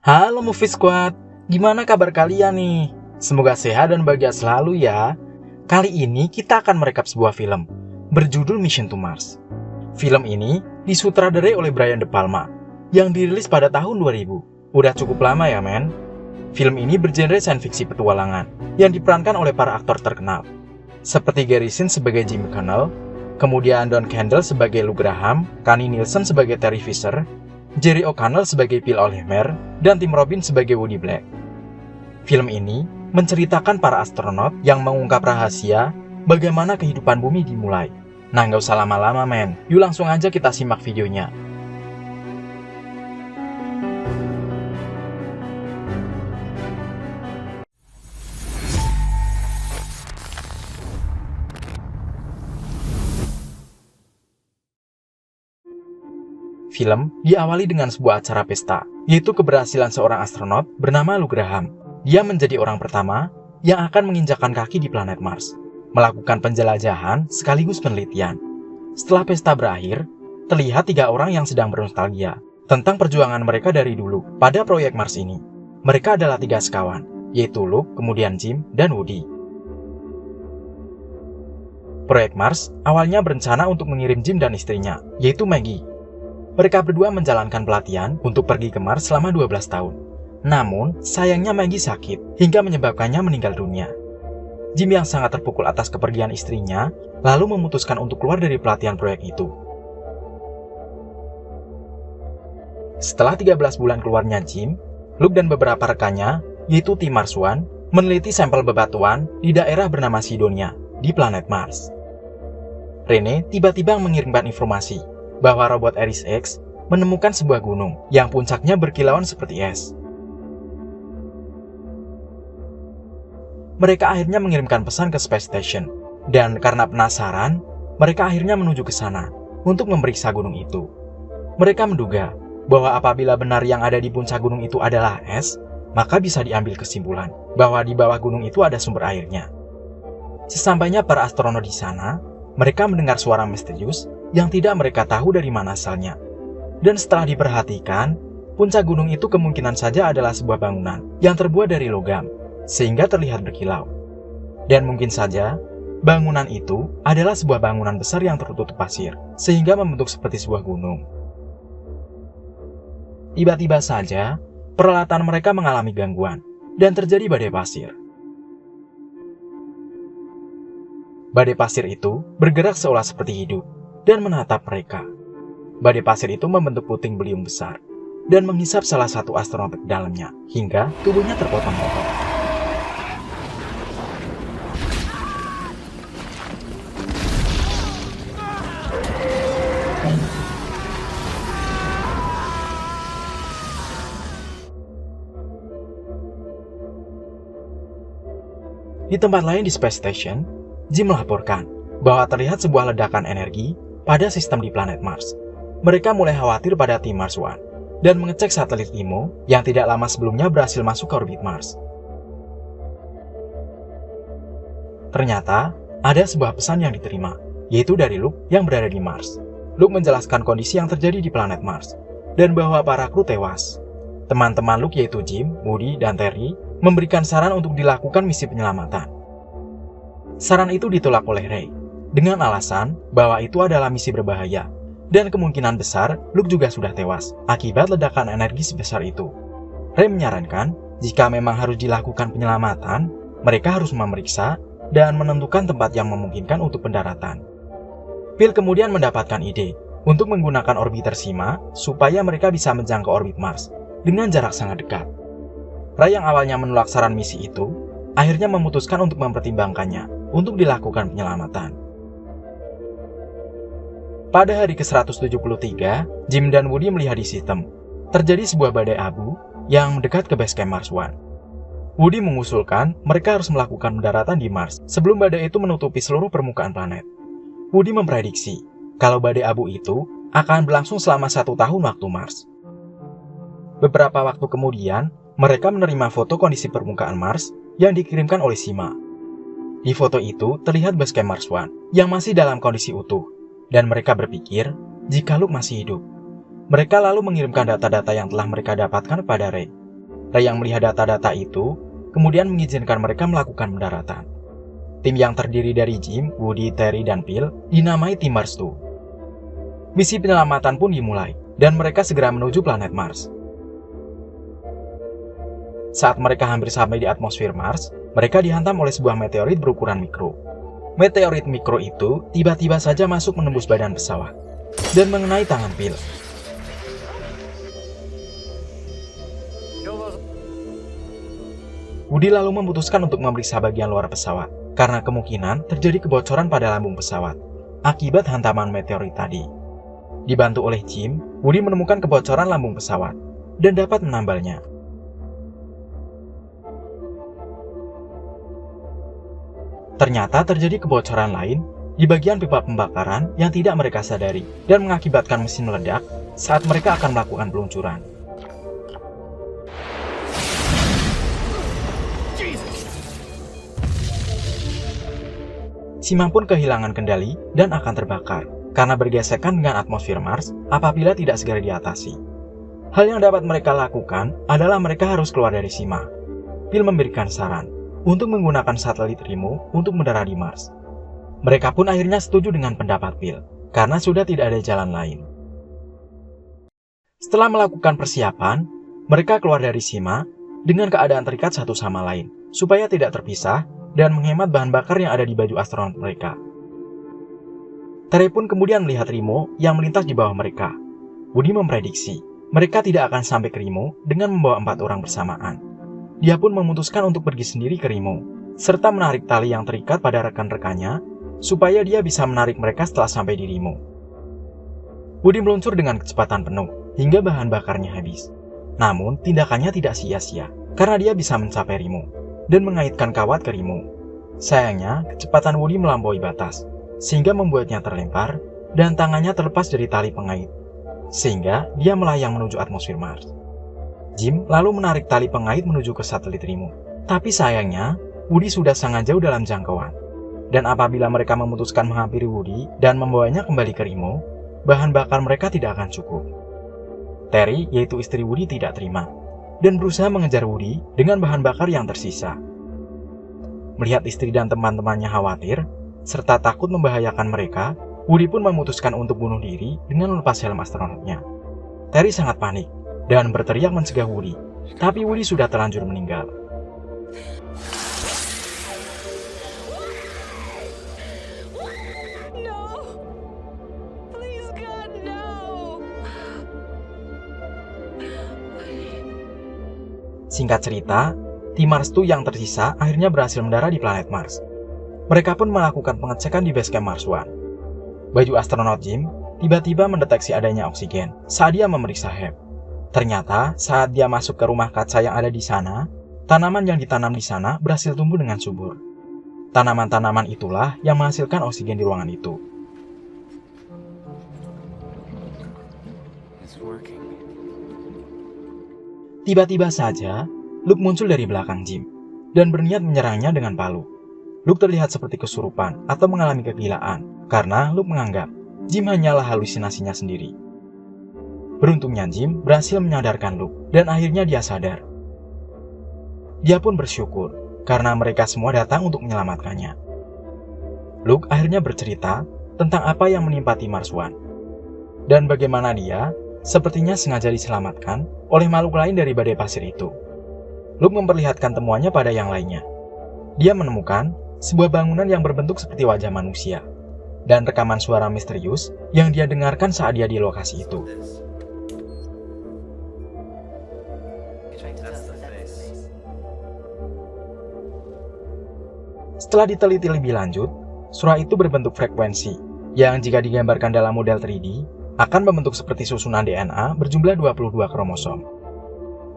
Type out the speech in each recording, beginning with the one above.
Halo Movie Squad, gimana kabar kalian nih? Semoga sehat dan bahagia selalu ya. Kali ini kita akan merekap sebuah film berjudul Mission to Mars. Film ini disutradarai oleh Brian De Palma yang dirilis pada tahun 2000. Udah cukup lama ya men? Film ini bergenre science fiction petualangan yang diperankan oleh para aktor terkenal seperti Gary Sinise sebagai Jim McConnell, kemudian Don Kendall sebagai Lou Graham, Connie Nielsen sebagai Terry Fisher, Jerry O'Connell sebagai Phil Ohlmeyer, dan Tim Robbins sebagai Woody Black. Film ini menceritakan para astronot yang mengungkap rahasia bagaimana kehidupan bumi dimulai. Nah, nggak usah lama-lama men, yuk langsung aja kita simak videonya. Film diawali dengan sebuah acara pesta, yaitu keberhasilan seorang astronot bernama Lou Graham. Dia menjadi orang pertama yang akan menginjakkan kaki di planet Mars, melakukan penjelajahan sekaligus penelitian. Setelah pesta berakhir, terlihat 3 orang yang sedang bernostalgia tentang perjuangan mereka dari dulu pada proyek Mars ini. Mereka adalah 3 sekawan, yaitu Luke, kemudian Jim, dan Woody. Proyek Mars awalnya berencana untuk mengirim Jim dan istrinya, yaitu Maggie. Mereka berdua menjalankan pelatihan untuk pergi ke Mars selama 12 tahun. Namun, sayangnya Maggie sakit hingga menyebabkannya meninggal dunia. Jim yang sangat terpukul atas kepergian istrinya, lalu memutuskan untuk keluar dari pelatihan proyek itu. Setelah 13 bulan keluarnya Jim, Luke dan beberapa rekannya, yaitu tim Mars One, meneliti sampel bebatuan di daerah bernama Sidonia di planet Mars. Rene tiba-tiba mengirimkan informasi bahwa robot Eris X menemukan sebuah gunung yang puncaknya berkilauan seperti es. Mereka akhirnya mengirimkan pesan ke Space Station, dan karena penasaran, mereka akhirnya menuju ke sana untuk memeriksa gunung itu. Mereka menduga bahwa apabila benar yang ada di puncak gunung itu adalah es, maka bisa diambil kesimpulan bahwa di bawah gunung itu ada sumber airnya. Sesampainya para astronot di sana, mereka mendengar suara misterius yang tidak mereka tahu dari mana asalnya. Dan setelah diperhatikan, puncak gunung itu kemungkinan saja adalah sebuah bangunan yang terbuat dari logam, sehingga terlihat berkilau. Dan mungkin saja, bangunan itu adalah sebuah bangunan besar yang tertutup pasir, sehingga membentuk seperti sebuah gunung. Tiba-tiba saja, peralatan mereka mengalami gangguan, dan terjadi badai pasir. Badai pasir itu bergerak seolah seperti hidup dan menatap mereka. Badai pasir itu membentuk puting beliung besar dan menghisap salah satu astronot ke dalamnya hingga tubuhnya terpotong-potong. Di tempat lain di Space Station, Jim melaporkan bahwa terlihat sebuah ledakan energi pada sistem di planet Mars. Mereka mulai khawatir pada tim Mars One dan mengecek satelit IMO yang tidak lama sebelumnya berhasil masuk ke orbit Mars. Ternyata, ada sebuah pesan yang diterima, yaitu dari Luke yang berada di Mars. Luke menjelaskan kondisi yang terjadi di planet Mars dan bahwa para kru tewas. Teman-teman Luke yaitu Jim, Woody, dan Terry memberikan saran untuk dilakukan misi penyelamatan. Saran itu ditolak oleh Ray dengan alasan bahwa itu adalah misi berbahaya dan kemungkinan besar Luke juga sudah tewas akibat ledakan energi sebesar itu. Ray menyarankan jika memang harus dilakukan penyelamatan, mereka harus memeriksa dan menentukan tempat yang memungkinkan untuk pendaratan. Phil kemudian mendapatkan ide untuk menggunakan orbiter Sima supaya mereka bisa menjangkau orbit Mars dengan jarak sangat dekat. Ray yang awalnya menolak saran misi itu, akhirnya memutuskan untuk mempertimbangkannya untuk dilakukan penyelamatan. Pada hari ke-173, Jim dan Woody melihat di sistem terjadi sebuah badai abu yang mendekat ke base camp Mars One. Woody mengusulkan mereka harus melakukan pendaratan di Mars sebelum badai itu menutupi seluruh permukaan planet. Woody memprediksi kalau badai abu itu akan berlangsung selama 1 tahun waktu Mars. Beberapa waktu kemudian, mereka menerima foto kondisi permukaan Mars yang dikirimkan oleh Sima. Di foto itu terlihat base camp Mars One yang masih dalam kondisi utuh, dan mereka berpikir jika Luke masih hidup. Mereka lalu mengirimkan data-data yang telah mereka dapatkan kepada Ray Ray yang melihat data-data itu kemudian mengizinkan mereka melakukan pendaratan. Tim yang terdiri dari Jim, Woody, Terry, dan Phil dinamai Tim Mars 2. Misi penyelamatan pun dimulai, dan mereka segera menuju planet Mars. Saat mereka hampir sampai di atmosfer Mars, mereka dihantam oleh sebuah meteorit berukuran mikro. Meteorit mikro itu tiba-tiba saja masuk menembus badan pesawat dan mengenai tangan Phil. Woody lalu memutuskan untuk memeriksa bagian luar pesawat, karena kemungkinan terjadi kebocoran pada lambung pesawat akibat hantaman meteorit tadi. Dibantu oleh Jim, Woody menemukan kebocoran lambung pesawat dan dapat menambalnya. Ternyata terjadi kebocoran lain di bagian pipa pembakaran yang tidak mereka sadari dan mengakibatkan mesin meledak saat mereka akan melakukan peluncuran. Sima pun kehilangan kendali dan akan terbakar karena bergesekan dengan atmosfer Mars apabila tidak segera diatasi. Hal yang dapat mereka lakukan adalah mereka harus keluar dari Sima. Phil memberikan saran untuk menggunakan satelit Rimo untuk mendarat di Mars. Mereka pun akhirnya setuju dengan pendapat Phil karena sudah tidak ada jalan lain. Setelah melakukan persiapan, mereka keluar dari Sima dengan keadaan terikat satu sama lain supaya tidak terpisah dan menghemat bahan bakar yang ada di baju astronot mereka. Terry pun kemudian melihat Rimo yang melintas di bawah mereka. Woody memprediksi mereka tidak akan sampai ke Rimo dengan membawa 4 orang bersamaan. Dia pun memutuskan untuk pergi sendiri ke Rimo, serta menarik tali yang terikat pada rekan-rekannya supaya dia bisa menarik mereka setelah sampai di Rimo. Woody meluncur dengan kecepatan penuh hingga bahan bakarnya habis. Namun tindakannya tidak sia-sia karena dia bisa mencapai Rimo dan mengaitkan kawat ke Rimo. Sayangnya, kecepatan Woody melampaui batas, sehingga membuatnya terlempar dan tangannya terlepas dari tali pengait, sehingga dia melayang menuju atmosfer Mars. Jim lalu menarik tali pengait menuju ke satelit Rimo, tapi sayangnya, Woody sudah sangat jauh dalam jangkauan. Dan apabila mereka memutuskan menghampiri Woody dan membawanya kembali ke Rimo, bahan bakar mereka tidak akan cukup. Terry, yaitu istri Woody, tidak terima dan berusaha mengejar Woody dengan bahan bakar yang tersisa. Melihat istri dan teman-temannya khawatir, serta takut membahayakan mereka, Woody pun memutuskan untuk bunuh diri dengan melepas helm astronotnya. Terry sangat panik dan berteriak mencegah Woody, tapi Woody sudah terlanjur meninggal. Singkat cerita, tim Mars 2 yang tersisa akhirnya berhasil mendarat di planet Mars. Mereka pun melakukan pengecekan di basecamp Mars 1. Baju astronot Jim tiba-tiba mendeteksi adanya oksigen saat dia memeriksa HEP. Ternyata saat dia masuk ke rumah kaca yang ada di sana, tanaman yang ditanam di sana berhasil tumbuh dengan subur. Tanaman-tanaman itulah yang menghasilkan oksigen di ruangan itu. Tiba-tiba saja, Luke muncul dari belakang Jim dan berniat menyerangnya dengan palu. Luke terlihat seperti kesurupan atau mengalami kegilaan karena Luke menganggap Jim hanyalah halusinasinya sendiri. Beruntungnya Jim berhasil menyadarkan Luke dan akhirnya dia sadar. Dia pun bersyukur karena mereka semua datang untuk menyelamatkannya. Luke akhirnya bercerita tentang apa yang menimpa tim Mars 1 dan bagaimana dia sepertinya sengaja diselamatkan oleh makhluk lain dari badai pasir itu. Luke memperlihatkan temuannya pada yang lainnya. Dia menemukan sebuah bangunan yang berbentuk seperti wajah manusia dan rekaman suara misterius yang dia dengarkan saat dia di lokasi itu. Setelah diteliti lebih lanjut, suara itu berbentuk frekuensi yang jika digambarkan dalam model 3D akan membentuk seperti susunan DNA berjumlah 22 kromosom.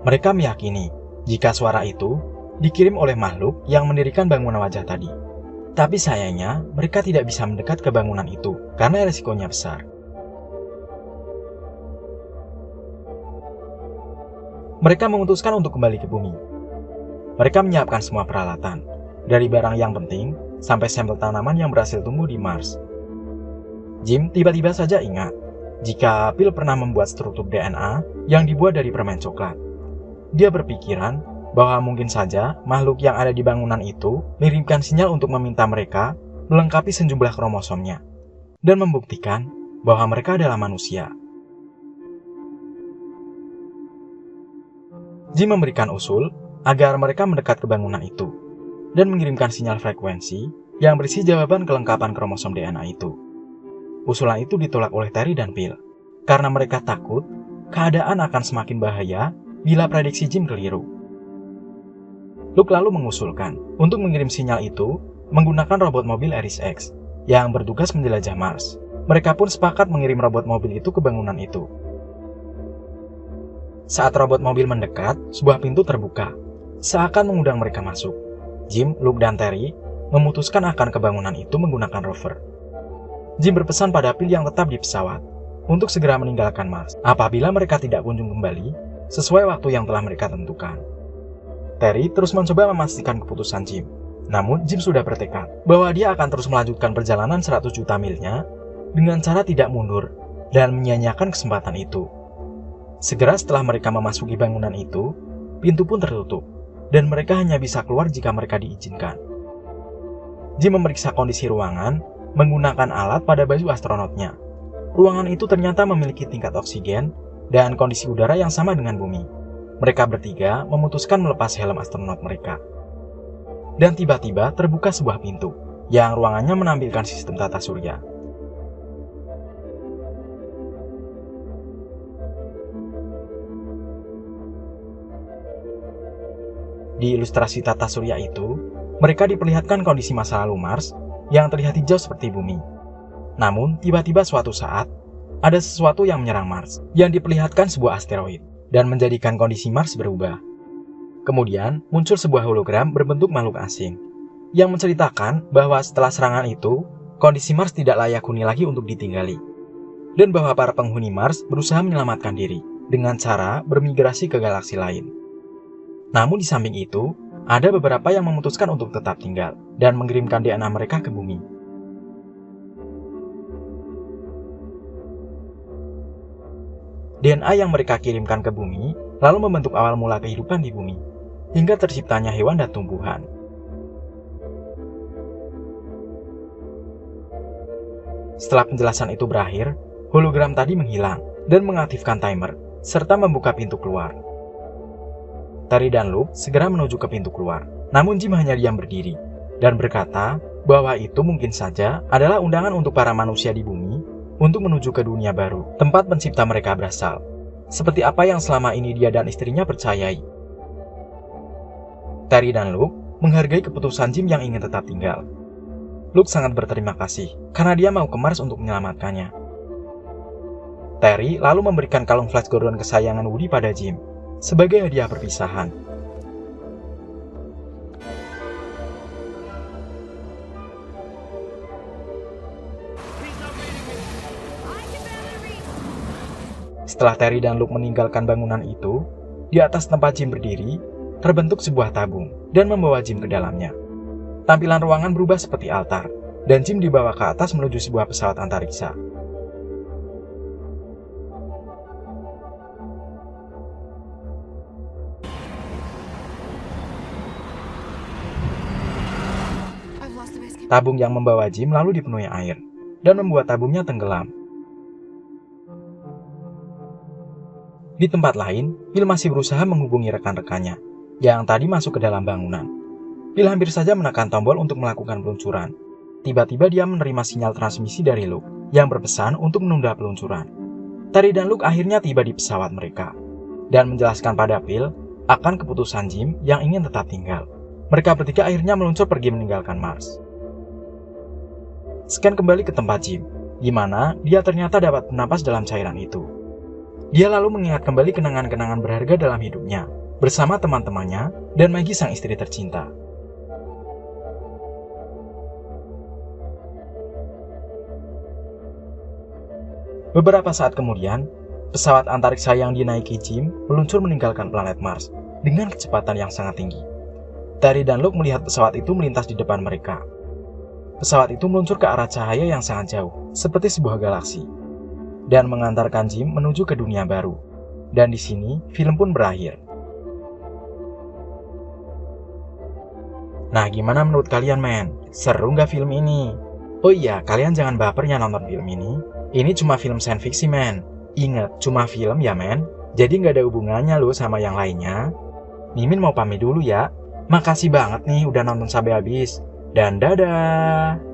Mereka meyakini jika suara itu dikirim oleh makhluk yang mendirikan bangunan wajah tadi. Tapi sayangnya, mereka tidak bisa mendekat ke bangunan itu karena resikonya besar. Mereka memutuskan untuk kembali ke bumi. Mereka menyiapkan semua peralatan, dari barang yang penting sampai sampel tanaman yang berhasil tumbuh di Mars. Jim tiba-tiba saja ingat jika Phil pernah membuat struktur DNA yang dibuat dari permen coklat. Dia berpikiran bahwa mungkin saja makhluk yang ada di bangunan itu mengirimkan sinyal untuk meminta mereka melengkapi sejumlah kromosomnya dan membuktikan bahwa mereka adalah manusia. Jim memberikan usul agar mereka mendekat ke bangunan itu dan mengirimkan sinyal frekuensi yang berisi jawaban kelengkapan kromosom DNA itu. Usulan itu ditolak oleh Terry dan Phil karena mereka takut keadaan akan semakin bahaya bila prediksi Jim keliru. Luke lalu mengusulkan untuk mengirim sinyal itu menggunakan robot mobil Eris X yang bertugas menjelajah Mars. Mereka pun sepakat mengirim robot mobil itu ke bangunan itu. Saat robot mobil mendekat, sebuah pintu terbuka, seakan mengundang mereka masuk. Jim, Luke, dan Terry memutuskan akan ke bangunan itu menggunakan rover. Jim berpesan pada Phil yang tetap di pesawat untuk segera meninggalkan Mars apabila mereka tidak kunjung kembali sesuai waktu yang telah mereka tentukan. Terry terus mencoba memastikan keputusan Jim. Namun Jim sudah bertekad bahwa dia akan terus melanjutkan perjalanan 100 juta milnya dengan cara tidak mundur dan menyia-nyiakan kesempatan itu. Segera setelah mereka memasuki bangunan itu, pintu pun tertutup dan mereka hanya bisa keluar jika mereka diizinkan. Jim memeriksa kondisi ruangan menggunakan alat pada baju astronotnya. Ruangan itu ternyata memiliki tingkat oksigen dan kondisi udara yang sama dengan bumi. Mereka bertiga memutuskan melepas helm astronot mereka. Dan tiba-tiba terbuka sebuah pintu yang ruangannya menampilkan sistem tata surya. Di ilustrasi tata surya itu, mereka diperlihatkan kondisi masa lalu Mars yang terlihat hijau seperti bumi. Namun, tiba-tiba suatu saat, ada sesuatu yang menyerang Mars, yang diperlihatkan sebuah asteroid, dan menjadikan kondisi Mars berubah. Kemudian, muncul sebuah hologram berbentuk makhluk asing, yang menceritakan bahwa setelah serangan itu, kondisi Mars tidak layak huni lagi untuk ditinggali, dan bahwa para penghuni Mars berusaha menyelamatkan diri dengan cara bermigrasi ke galaksi lain. Namun di samping itu, ada beberapa yang memutuskan untuk tetap tinggal dan mengirimkan DNA mereka ke bumi. DNA yang mereka kirimkan ke bumi lalu membentuk awal mula kehidupan di bumi, hingga terciptanya hewan dan tumbuhan. Setelah penjelasan itu berakhir, hologram tadi menghilang dan mengaktifkan timer, serta membuka pintu keluar. Terry dan Luke segera menuju ke pintu keluar, namun Jim hanya diam berdiri dan berkata bahwa itu mungkin saja adalah undangan untuk para manusia di bumi untuk menuju ke dunia baru, tempat pencipta mereka berasal, seperti apa yang selama ini dia dan istrinya percayai. Terry dan Luke menghargai keputusan Jim yang ingin tetap tinggal. Luke sangat berterima kasih karena dia mau ke Mars untuk menyelamatkannya. Terry lalu memberikan kalung Flash Gordon kesayangan Woody pada Jim sebagai hadiah perpisahan. Setelah Terry dan Luke meninggalkan bangunan itu, di atas tempat Jim berdiri, terbentuk sebuah tabung dan membawa Jim ke dalamnya. Tampilan ruangan berubah seperti altar, dan Jim dibawa ke atas menuju sebuah pesawat antariksa. Tabung yang membawa Jim lalu dipenuhi air, dan membuat tabungnya tenggelam. Di tempat lain, Phil masih berusaha menghubungi rekan-rekannya yang tadi masuk ke dalam bangunan. Phil hampir saja menekan tombol untuk melakukan peluncuran. Tiba-tiba dia menerima sinyal transmisi dari Luke yang berpesan untuk menunda peluncuran. Terry dan Luke akhirnya tiba di pesawat mereka dan menjelaskan pada Phil akan keputusan Jim yang ingin tetap tinggal. Mereka bertiga akhirnya meluncur pergi meninggalkan Mars. Scan kembali ke tempat Jim, di mana dia ternyata dapat bernapas dalam cairan itu. Dia lalu mengingat kembali kenangan-kenangan berharga dalam hidupnya, bersama teman-temannya dan Maggie sang istri tercinta. Beberapa saat kemudian, pesawat antariksa yang dinaiki Jim meluncur meninggalkan planet Mars dengan kecepatan yang sangat tinggi. Terry dan Luke melihat pesawat itu melintas di depan mereka. Pesawat itu meluncur ke arah cahaya yang sangat jauh, seperti sebuah galaksi, dan mengantarkan Jim menuju ke dunia baru. Dan di sini, film pun berakhir. Nah, gimana menurut kalian, men? Seru nggak film ini? Oh iya, kalian jangan baper ya nonton film ini. Ini cuma film science fiction, men. Ingat, cuma film ya, men. Jadi nggak ada hubungannya loh sama yang lainnya. Mimin mau pamit dulu ya. Makasih banget nih udah nonton sampai habis. Dan dadah!